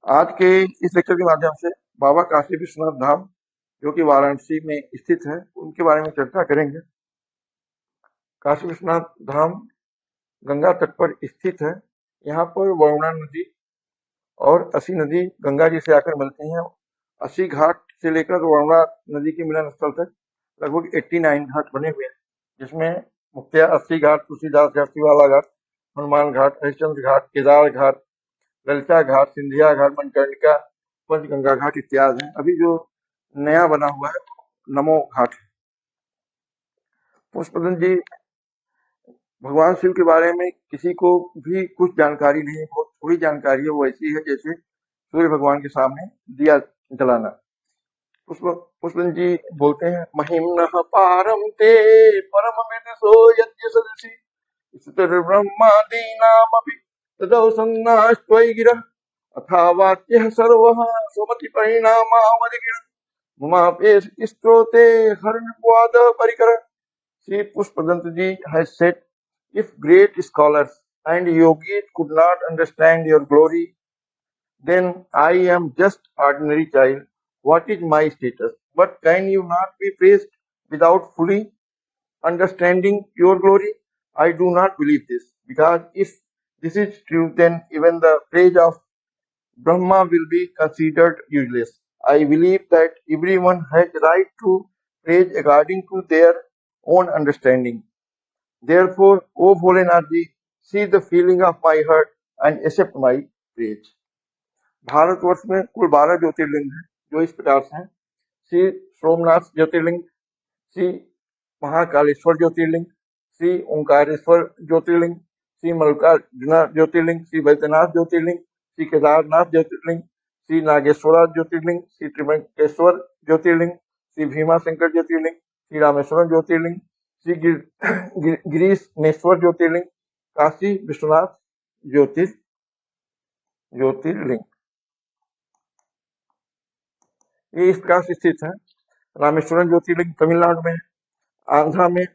आज के इस लेक्चर के माध्यम से बाबा काशी विश्वनाथ धाम जो कि वाराणसी में स्थित है उनके बारे में चर्चा करेंगे। काशी विश्वनाथ धाम गंगा तट पर स्थित है। यहाँ पर वरुणा नदी और असी नदी गंगा जी से आकर मिलती हैं। असी घाट से लेकर वरुणा नदी के मिलन स्थल तक लगभग 89 घाट बने हुए हैं, जिसमें मुख्यतः अस्सी घाट, तुलसीदास घाट, शिवाला घाट, हनुमान घाट, हरिश्चंद्र घाट, केदार घाट, ललिता घाट, सिंधिया घाट, मणिकर्णिका, पंचगंगा घाट इत्यादि हैं। अभी जो नया बना हुआ है नमो घाट है। पुष्पदन जी, भगवान शिव के बारे में किसी को भी कुछ जानकारी नहीं है, बहुत थोड़ी जानकारी है। वो ऐसी है जैसे सूर्य भगवान के सामने दिया जलाना। पुष्पदन जी बोलते हैं, महिम्नः पारम ते परम विदुषो यज्ञ सदसि ब्रह्मादीनामपि तदौ सन्नास्त्वयि गिरः अथा वाच्यः सर्वः स्वमति परिणामावधिगिरः ममापेश स्त्रोते हरिवाद परिकर। Sri Pushpadanta ji has said, if great scholars and yogis could not understand your glory, then I am just ordinary child. What is my status? But can you not be praised without fully understanding your glory? I do not believe this, because if this is true, then even the praise of Brahma will be considered useless. I believe that everyone has right to praise according to their own understanding. Therefore, O Bholenath ji, see the feeling of my heart and accept my praise. Bharatvarsh में कुल 12 ज्योतिर्लिंग हैं, जो इस प्रकार से हैं: श्री सोमनाथ ज्योतिर्लिंग, श्री महाकालेश्वर ज्योतिर्लिंग, श्री ओंकारेश्वर ज्योतिर्लिंग, श्री मल्लिकार्जुन ज्योतिर्लिंग, श्री वैद्यनाथ ज्योतिर्लिंग, श्री केदारनाथ ज्योतिर्लिंग, श्री नागेश्वरा ज्योतिर्लिंग, श्री त्रिम्बकेश्वर ज्योतिर्लिंग, श्री भीमाशंकर ज्योतिर्लिंग, श्री रामेश्वरम ज्योतिर्लिंग, श्री गिरीशनेश्वर ज्योतिर्लिंग, काशी विश्वनाथ ज्योतिर्लिंग ये इस प्रकार से स्थित है। रामेश्वरम ज्योतिर्लिंग तमिलनाडु में, आंध्रा में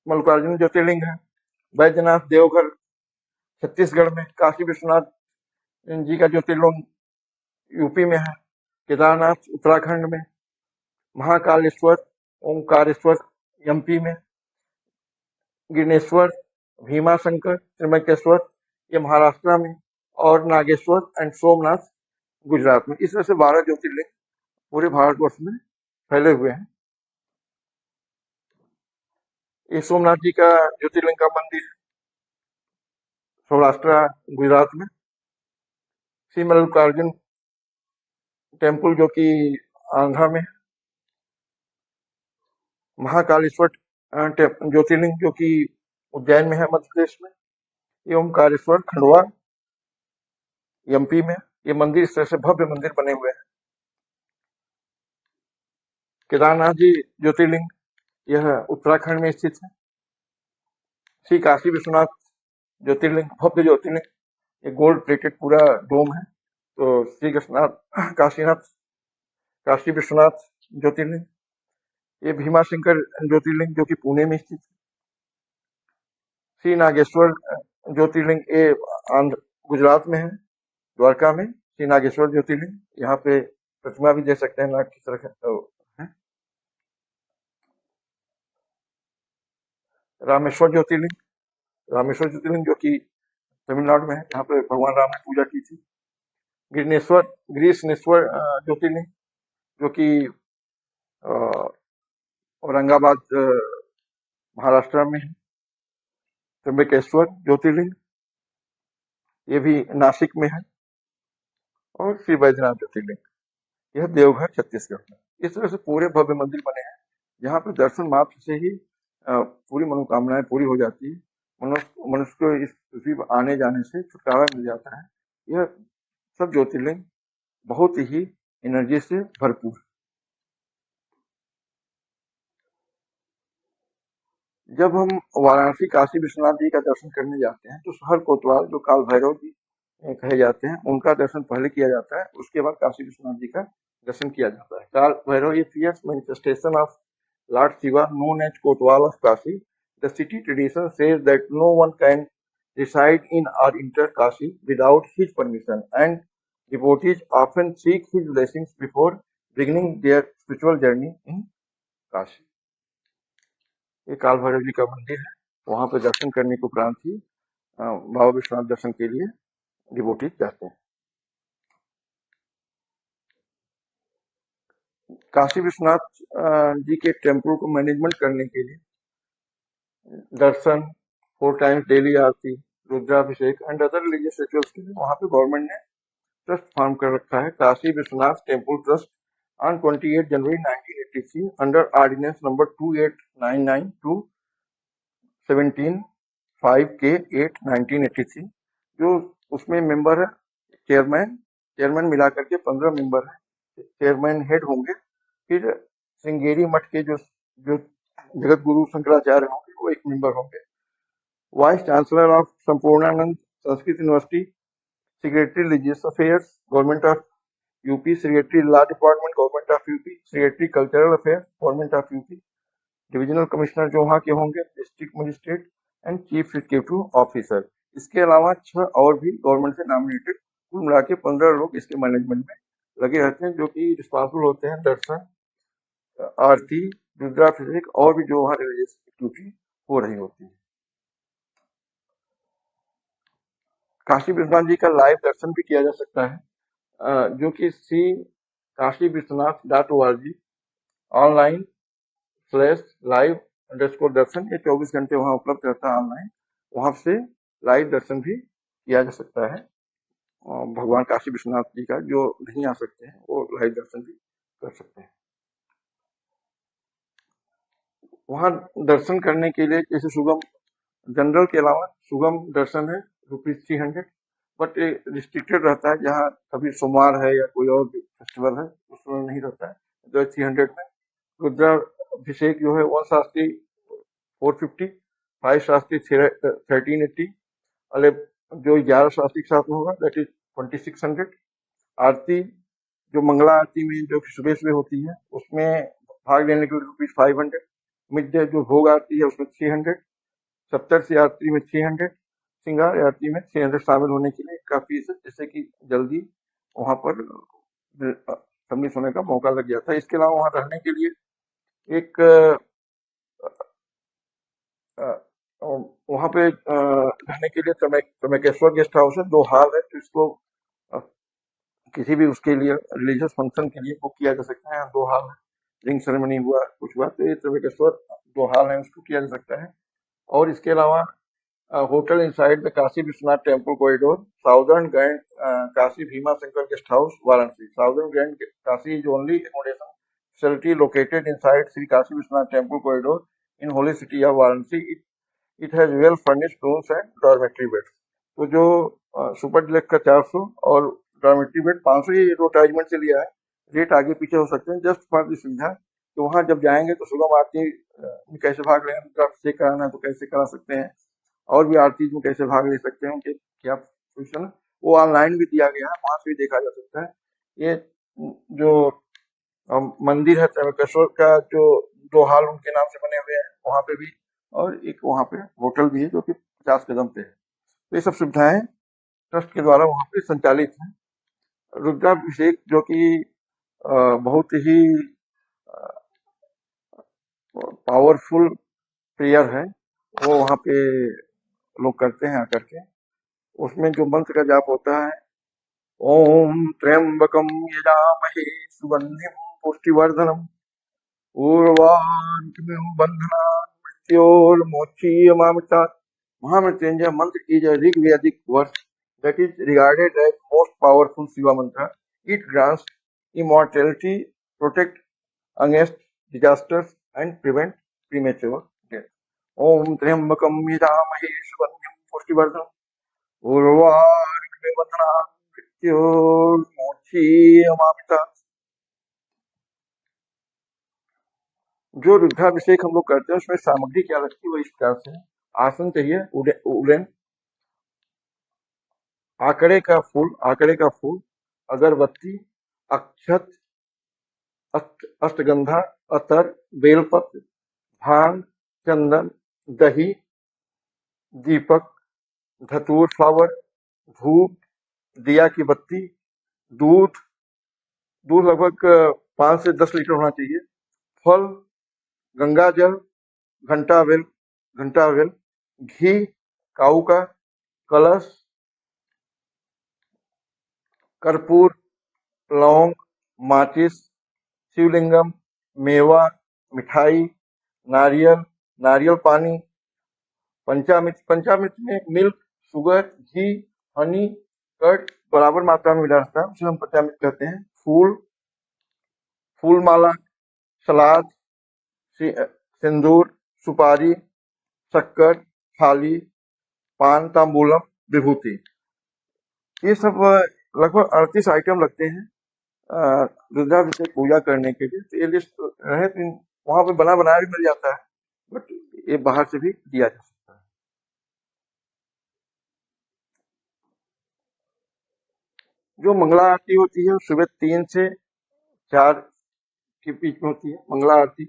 मल्लिकार्जुन ज्योतिर्लिंग है। बैद्यनाथ देवघर छत्तीसगढ़ में, काशी विश्वनाथ जी का ज्योतिर्लिंग यूपी में है, केदारनाथ उत्तराखंड में, महाकालेश्वर ओंकारेश्वर एमपी में, गिरनेश्वर, भीमाशंकर, त्रिम्बकेश्वर ये महाराष्ट्र में, और नागेश्वर एंड सोमनाथ गुजरात में। इस तरह से 12 ज्योतिर्लिंग पूरे भारतवर्ष में फैले हुए हैं। ये सोमनाथ जी का ज्योतिर्लिंग का मंदिर है सौराष्ट्र गुजरात में। श्री मल्लिकार्जुन टेम्पल जो कि आंध्रा में, महाकालेश्वर ज्योतिर्लिंग जो कि उज्जैन में है मध्य प्रदेश में, ये ओमकारेश्वर खंडवा एमपी में। ये मंदिर इस तरह से भव्य मंदिर बने हुए हैं। केदारनाथ जी ज्योतिर्लिंग यह उत्तराखंड में स्थित है। श्री काशी विश्वनाथ ज्योतिर्लिंग भव्य ज्योतिर्लिंग, ये गोल्ड प्लेटेड पूरा डोम है। तो श्री काशी विश्वनाथ ज्योतिर्लिंग, ये भीमाशंकर ज्योतिर्लिंग जो कि पुणे में स्थित है। श्री नागेश्वर ज्योतिर्लिंग ये गुजरात में है, द्वारका में। श्री नागेश्वर ज्योतिर्लिंग, यहाँ पे प्रतिमा भी दे सकते हैं नाग की तरह है। रामेश्वर ज्योतिर्लिंग जो कि तमिलनाडु में है, जहाँ पे भगवान राम ने पूजा की थी। गिरीशनेश्वर ज्योतिर्लिंग जो कि औरंगाबाद महाराष्ट्र में है। त्र्यंबकेश्वर ज्योतिर्लिंग ये भी नासिक में है। और श्री वैद्यनाथ ज्योतिर्लिंग यह देवघर छत्तीसगढ़ में। इस तरह से पूरे भव्य मंदिर बने हैं, जहाँ पर दर्शन मात्र से ही पूरी मनोकामनाएं पूरी हो जाती है। मनुष्य को इस पृथ्वी पर आने जाने से छुटकारा मिल जाता है। यह सब ज्योतिर्लिंग बहुत ही एनर्जी से भरपूर। जब हम वाराणसी काशी विश्वनाथ जी का दर्शन करने जाते हैं तो हर कोतवाल जो काल भैरव जी कहे जाते हैं उनका दर्शन पहले किया जाता है, उसके बाद काशी विश्वनाथ जी का दर्शन किया जाता है। काल भैरव ये fierce manifestation of Lord Shiva known as kotwal of Kashi. The city tradition says that no one can reside in or enter Kashi without his permission, and devotees often seek his blessings before beginning their spiritual journey in Kashi. ये काल भैरव जी का मंदिर है, वहां पर दर्शन करने के उपरांत ही बाबा विश्वनाथ दर्शन के लिए डिवोटीज जाते हैं। काशी विश्वनाथ जी के टेम्पल को मैनेजमेंट करने के लिए दर्शन, 4 times daily Aarti, Rudrabhishek and other religious rituals के लिए वहां पे गवर्नमेंट ने ट्रस्ट फॉर्म कर रखा है, Kashi Vishwanath temple trust, on 28 January 1983 under ordinance number 2899 to 17/5 1983। जो उसमें मेंबर है चेयरमैन मिला करके 15 मेंबर है, चेयरमैन हेड होंगे, फिर श्रृंगेरी मठ के जो जो जगत गुरु शंकराचार्य होंगे वो एक मेंबर होंगे, vice chancellor of Sampurnanand Sanskrit university, secretary religious affairs government of UP, secretary law department government of UP, secretary cultural affairs government of UP, divisional commissioner जो वहाँ के होंगे, district magistrate and chief executive officer. इसके अलावा 6 और भी government से nominated कुल मिला के 15 लोग इसके मैनेजमेंट में लगे रहते हैं, जो कि रिस्पॉन्सिबल होते हैं दर्शन, आरती, रुद्राभिषेक और भी जो वहाँ रिलीजियस ड्यूटी हो रही होती है। काशी विश्वनाथ जी का लाइव दर्शन भी किया जा सकता है, जो कि सी काशी विश्वनाथ .org online/live_दर्शन, ये 24 घंटे वहाँ उपलब्ध रहता है ऑनलाइन, वहां से लाइव दर्शन भी किया जा सकता है। भगवान काशी विश्वनाथ जी का जो नहीं आ सकते हैं वो लाइव दर्शन भी कर सकते हैं। वहां दर्शन करने के लिए जैसे सुगम जनरल के अलावा सुगम दर्शन है ₹300, बट रिस्ट्रिक्टेड रहता है, जहाँ कभी सोमवार है या कोई और फेस्टिवल है उसमें नहीं रहता है, तो 300 में। रुद्राभिषेक जो है 1 शास्त्री 450, 5 शास्त्री 1380, जो 11 शास्त्री के साथ में होगा दैट इज 2600। आरती जो मंगला आरती में जो सुबह सुबह होती है उसमें भाग लेने के लिए ₹500, मिड डे जो भोग आरती है उसमें 300, सप्तर्षि आरती में 300, श्रृंगार आरती में 300 शामिल होने के लिए का फीस है, जिससे कि जल्दी वहां पर सम्मिलित होने का मौका लग जाता है। इसके अलावा वहां रहने के लिए एक वहां पे रहने के लिए त्रयंबकेश्वर गेस्ट हाउस है, 2 हॉल है, तो इसको किसी भी उसके लिए रिलीजियस फंक्शन के लिए बुक किया जा सकता है। 2 हॉल है, रिंग सेरेमनी हुआ कुछ हुआ तो ये त्रयंबकेश्वर 2 हॉल है, उसको किया जा सकता है। और इसके अलावा hotel inside the Kashi Vishwanath temple corridor, southern grand Kashi Bhima Shankar guest house Varanasi. Southern grand Kashi is only accommodation facility located inside Sri Kashi Vishwanath Temple corridor in holy city of Varanasi. It has well furnished rooms and dormitory beds. तो जो super deluxe का 400 और dormitory bed 500 ये advertisement से लिया है, rate आगे पीछे हो सकते हैं जस्ट फॉर दी सुविधा। तो वहां जब जाएंगे तो सुगम आरती में कैसे भाग लें, चेक कराना है तो कैसे करा सकते हैं, और भी आरती में कैसे भाग ले सकते हैं, उनके क्या पोजिशन, वो ऑनलाइन भी दिया गया है, वहां से भी देखा जा सकता है। ये जो मंदिर है त्रयंबकेश्वर का, जो 2 हॉल उनके नाम से बने हुए हैं वहां पे भी, और एक वहां पे होटल भी है जो कि 50 कदम पे है। तो ये सब सुविधाएं ट्रस्ट के द्वारा वहां पे संचालित हैं। रुद्राभिषेक जो कि बहुत ही पावरफुल प्रेयर है, वो वहां पे लोग करते हैं आकर के। उसमें जो मंत्र का जाप होता है, ओम त्र्यंबकम यजामहे सुगंधिम पुष्टिवर्धनम उर्वारुकमिव बंधनान् मृत्योर्मोक्षीयमामृतात्। महामृत्युंजय मंत्र is a Rigvedic verse that is regarded as most powerful Shiva mantra. It grants immortality, protect against disasters and prevent premature death. Om Triambakam Yajamahe Sugandhim Pushtivardanam Urvarukamiv Bandhanaन् मृत्योर्मोक्षीयमामृतात्। जो रुद्राभिषेक हम लोग करते हैं उसमें सामग्री क्या लगती है वो इस प्रकार से है। आसन चाहिए उलेन, आकड़े का फूल, अगरबत्ती, अक्षत, अष्टगंधा, अतर, बेलपत्र, भांग, चंदन, दही, दीपक, धतूर फ्लावर, धूप, दिया की बत्ती, दूध, दूध लगभग 5 से 10 लीटर होना चाहिए, फल, गंगा जल, घंटा बेल, घंटा बेल, घी, काऊ का, कलश, कर्पूर, लौंग, माचिस, शिवलिंगम, मेवा, मिठाई, नारियल, नारियल पानी, पंचामृत, पंचामृत में मिल्क, शुगर, घी, हनी, कर्ड बराबर मात्रा में मिला रहता है, उसे हम पंचामृत कहते हैं। फूल, फूल माला, सलाद, सिंदूर, सुपारी, शक्कर, थाली, पान, तांबूलम, विभूति, ये सब लगभग 38 आइटम लगते हैं रुद्राभिषेक पूजा करने के लिए। तो ये लिस्ट रहे तो वहां पे बना बनाया भी मिल जाता है, बट ये बाहर से भी दिया जा सकता है। जो मंगला आरती होती है सुबह 3 से 4 के बीच में होती है। मंगला आरती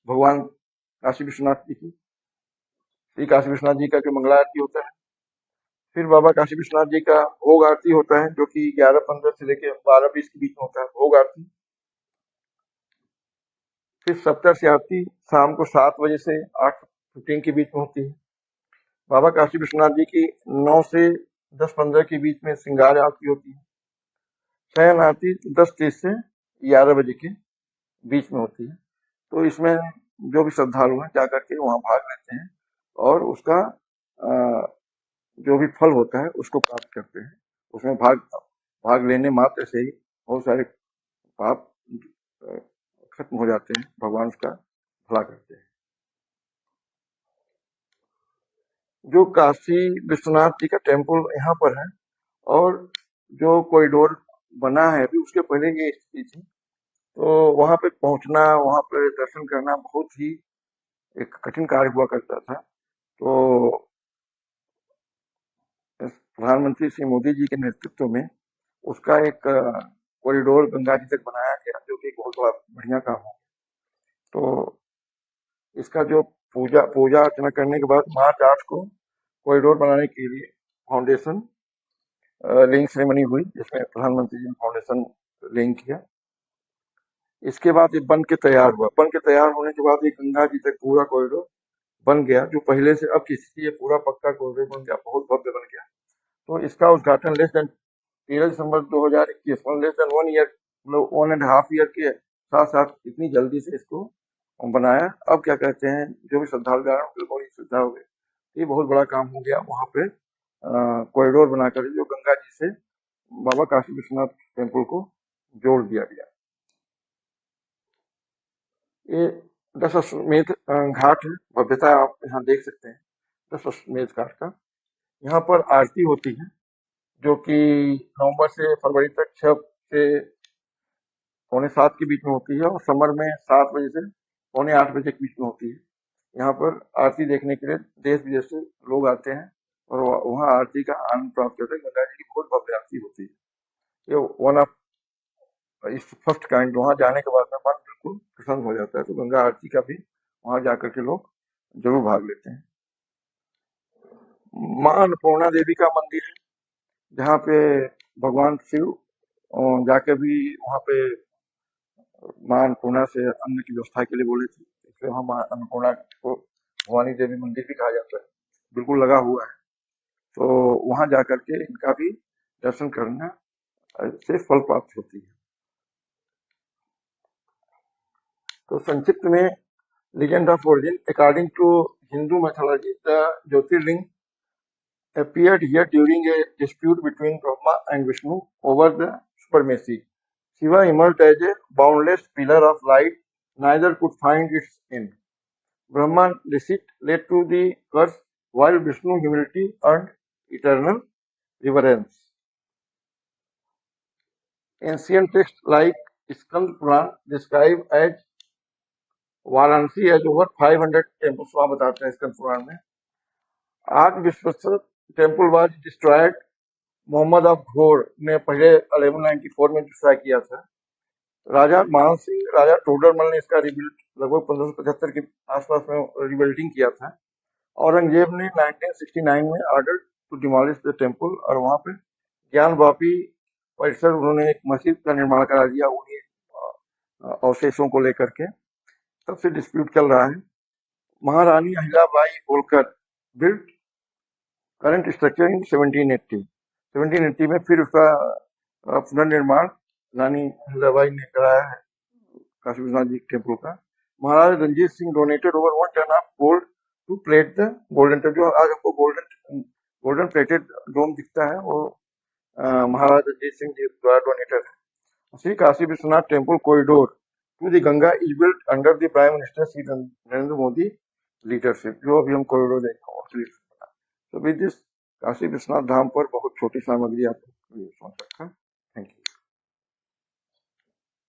भगवान काशी विश्वनाथ जी की, श्री काशी विश्वनाथ जी का जो मंगला आरती होता है। फिर बाबा काशी विश्वनाथ जी का भोग आरती होता है, जो कि 11:15 से लेकर 12:20 के बीच में होता है भोग आरती। फिर सप्तर्षि आरती शाम को 7 बजे से 8:15 के बीच में होती है। बाबा काशी विश्वनाथ जी की 9 से 10:15 के बीच में श्रृंगार आरती होती है। शयन आरती 10:30 से 11 बजे के बीच में होती है। तो इसमें जो भी श्रद्धालु हैं जाकर के वहां भाग लेते हैं और उसका जो भी फल होता है उसको प्राप्त करते हैं। उसमें भाग लेने मात्र से ही बहुत सारे पाप खत्म हो जाते हैं, भगवान उसका भला करते हैं। जो काशी विश्वनाथ जी का टेम्पल यहाँ पर है और जो कॉरिडोर बना है अभी, उसके पहले ये स्थिति थी। तो वहां पे पहुंचना, वहां पे दर्शन करना बहुत ही एक कठिन कार्य हुआ करता था। तो प्रधानमंत्री श्री मोदी जी के नेतृत्व में उसका एक कॉरिडोर गंगा जी तक बनाया गया, जो कि बहुत बड़ा बढ़िया काम है। तो इसका जो पूजा पूजा अर्चना करने के बाद मार्च 8 को कॉरिडोर बनाने के लिए फाउंडेशन लेइंग सेरेमनी हुई, जिसमें प्रधानमंत्री जी ने फाउंडेशन लेइंग किया। इसके बाद ये बन के तैयार हुआ। बन के तैयार होने के बाद ये गंगा जी तक पूरा कॉरिडोर बन गया, जो पहले से अब किसी ये पूरा पक्का कॉरिडोर बन गया, बहुत भव्य बन गया। तो इसका उद्घाटन लेस देन 13 दिसंबर 2021, लेस देन 1 ईयर, मतलब 1.5 ईयर के साथ साथ इतनी जल्दी से इसको बनाया। अब क्या कहते हैं, जो भी श्रद्धालु जा रहे हैं उनको बड़ी सुविधा हो गई। ये बहुत बड़ा काम हो गया। वहां पे कॉरिडोर बनाकर जो गंगा जी से बाबा काशी विश्वनाथ टेम्पल को जोड़ दिया गया। ये दशाश्वमेध घाट है, भव्यता आप यहाँ देख सकते हैं दशाश्वमेध घाट का। यहाँ पर आरती होती है, जो कि नवंबर से फरवरी तक 6 से पौने 7 के बीच में होती है और समर में 7 बजे से पौने 8 बजे के बीच में होती है। यहाँ पर आरती देखने के लिए देश विदेश से लोग आते हैं और वहाँ आरती का आनंद प्राप्त करते हैं। गंगा जी की बहुत भव्य आरती होती है। ये वन ऑफ इस फर्स्ट काइंड, वहां जाने के बाद में मन बिल्कुल प्रसन्न हो जाता है। तो गंगा आरती का भी वहां जाकर के लोग जरूर भाग लेते हैं। माँ अन्नपूर्णा देवी का मंदिर है, जहाँ पे भगवान शिव जाके भी वहां पे माँ अन्नपूर्णा से अन्न की व्यवस्था के लिए बोले थे, इसलिए वहां माँ अन्नपूर्णा को भवानी देवी मंदिर भी कहा जाता है, बिल्कुल लगा हुआ है। तो वहां जाकर के इनका भी दर्शन करना से फल प्राप्त होती है। तो संक्षिप्त में legend of origin, according to Hindu mythology, the Jyotirling appeared here during a dispute between Brahma and Vishnu over the supremacy. Shiva emerged as a boundless pillar of light, neither could find its end. Brahma's deceit led to the curse, while Vishnu's humility earned eternal reverence. Ancient texts like Skand Puran describe as Varanasi as over 500 temples, वहां बताते हैं स्कंद पुराण में। आज विश्वस्त temple was destroyed, Mohammad of Ghor ने पहले 1194 में destroy किया था। राजा मान सिंह, राजा टोडरमल ने इसका रिबिल्ड लगभग 1575 के आसपास में रिबिल्डिंग किया था। औरंगजेब ने 1969 में order to demolish the temple, और वहां पे ज्ञान वापी परिसर उन्होंने एक मस्जिद का निर्माण करा दिया उन्हीं अवशेषों को लेकर के। तब से डिस्प्यूट चल रहा है। महारानी Ahilyabai Holkar built current structure in 1780। 1780 में फिर उसका पुनर्निर्माण रानी अहिल्याबाई ने कराया है काशी विश्वनाथ जी टेम्पल का। Maharaj Ranjit Singh donated over 1 ton of gold to plate the Golden Temple. जो आज हमको गोल्डन प्लेटेड डोम दिखता है वो महाराज रंजीत सिंह जी द्वारा डोनेटेड है। Shri Kashi Vishwanath temple corridor to the Ganga is built under the prime minister Shri Narendra Modi leadership. जो अभी हम कॉरिडोर देख रहे हैं, तो विद दिस काशी विश्वनाथ धाम पर बहुत छोटी सामग्री आपको समझ सकता है।